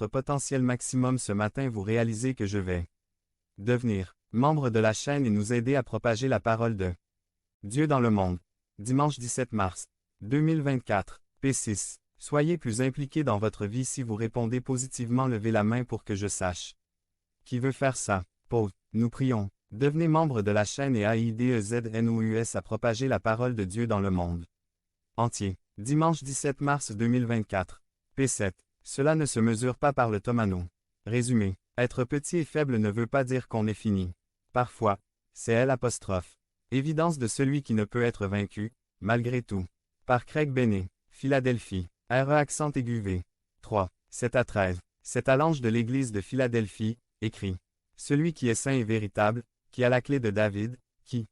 potentiel maximum ce matin, vous réalisez que je vais devenir membre de la chaîne et nous aider à propager la parole de Dieu dans le monde. Dimanche 17 mars 2024, P6. Soyez plus impliqués dans votre vie. Si vous répondez positivement, levez la main pour que je sache. Qui veut faire ça? Paul. Nous prions. Devenez membre de la chaîne et aidez-nous à propager la parole de Dieu dans le monde entier. Dimanche 17 mars 2024. P7. Cela ne se mesure pas par le tomano. Résumé. Être petit et faible ne veut pas dire qu'on est fini. Parfois, c'est L'. Évidence de celui qui ne peut être vaincu, malgré tout. Par Craig Bennett. Philadelphie. RE accent aigu V. 3. 7-13. C'est à l'ange de l'église de Philadelphie, écrit. Celui qui est saint et véritable, qui a la clé de David, qui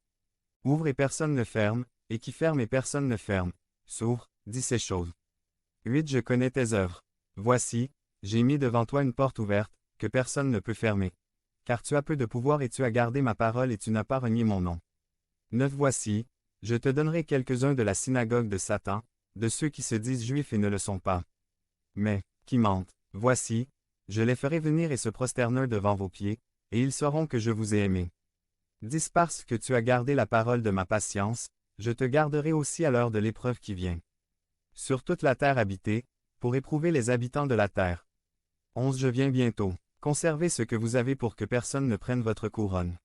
ouvre et personne ne ferme, et qui ferme et personne ne ferme, s'ouvre, dit ces choses. 8. Je connais tes œuvres. Voici, j'ai mis devant toi une porte ouverte, que personne ne peut fermer. Car tu as peu de pouvoir et tu as gardé ma parole et tu n'as pas renié mon nom. 9. Voici, je te donnerai quelques-uns de la synagogue de Satan, de ceux qui se disent juifs et ne le sont pas, mais qui mentent. Voici, je les ferai venir et se prosterner devant vos pieds, et ils sauront que je vous ai aimé. 10. Parce que tu as gardé la parole de ma patience, je te garderai aussi à l'heure de l'épreuve qui vient. Sur toute la terre habitée, pour éprouver les habitants de la terre. 11. Je viens bientôt. Conservez ce que vous avez pour que personne ne prenne votre couronne.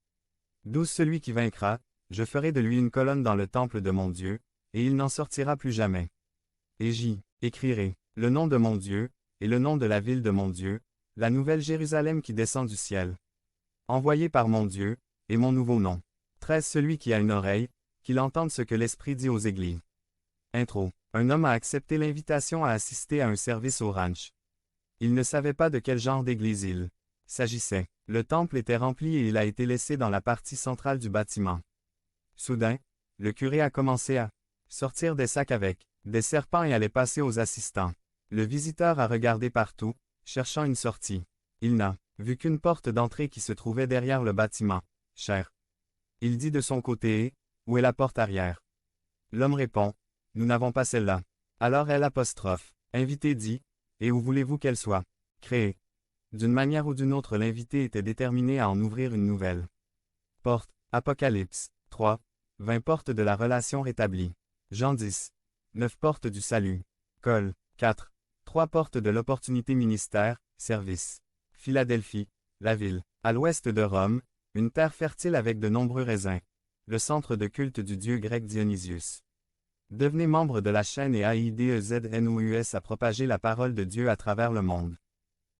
12. Celui qui vaincra, je ferai de lui une colonne dans le temple de mon Dieu, et il n'en sortira plus jamais. Et j'y écrirai le nom de mon Dieu, et le nom de la ville de mon Dieu, la nouvelle Jérusalem qui descend du ciel. Envoyé par mon Dieu, et mon nouveau nom. 13. Celui qui a une oreille, qu'il entende ce que l'Esprit dit aux églises. Intro. Un homme a accepté l'invitation à assister à un service au ranch. Il ne savait pas de quel genre d'église il s'agissait. Le temple était rempli et il a été laissé dans la partie centrale du bâtiment. Soudain, le curé a commencé à sortir des sacs avec des serpents et à les passer aux assistants. Le visiteur a regardé partout, cherchant une sortie. Il n'a vu qu'une porte d'entrée qui se trouvait derrière le bâtiment. Cher. Il dit de son côté, où est la porte arrière? L'homme répond, nous n'avons pas celle-là. Alors L'. Invité dit, et où voulez-vous qu'elle soit créée? D'une manière ou d'une autre, l'invité était déterminé à en ouvrir une nouvelle porte. Apocalypse 3. 20 portes de la relation rétablie. Jean 10. 9 portes du salut. Col 4. 3 portes de l'opportunité ministère, service. Philadelphie, la ville. À l'ouest de Rome, une terre fertile avec de nombreux raisins. Le centre de culte du dieu grec Dionysius. Devenez membre de la chaîne et aidez-nous à propager la parole de Dieu à travers le monde.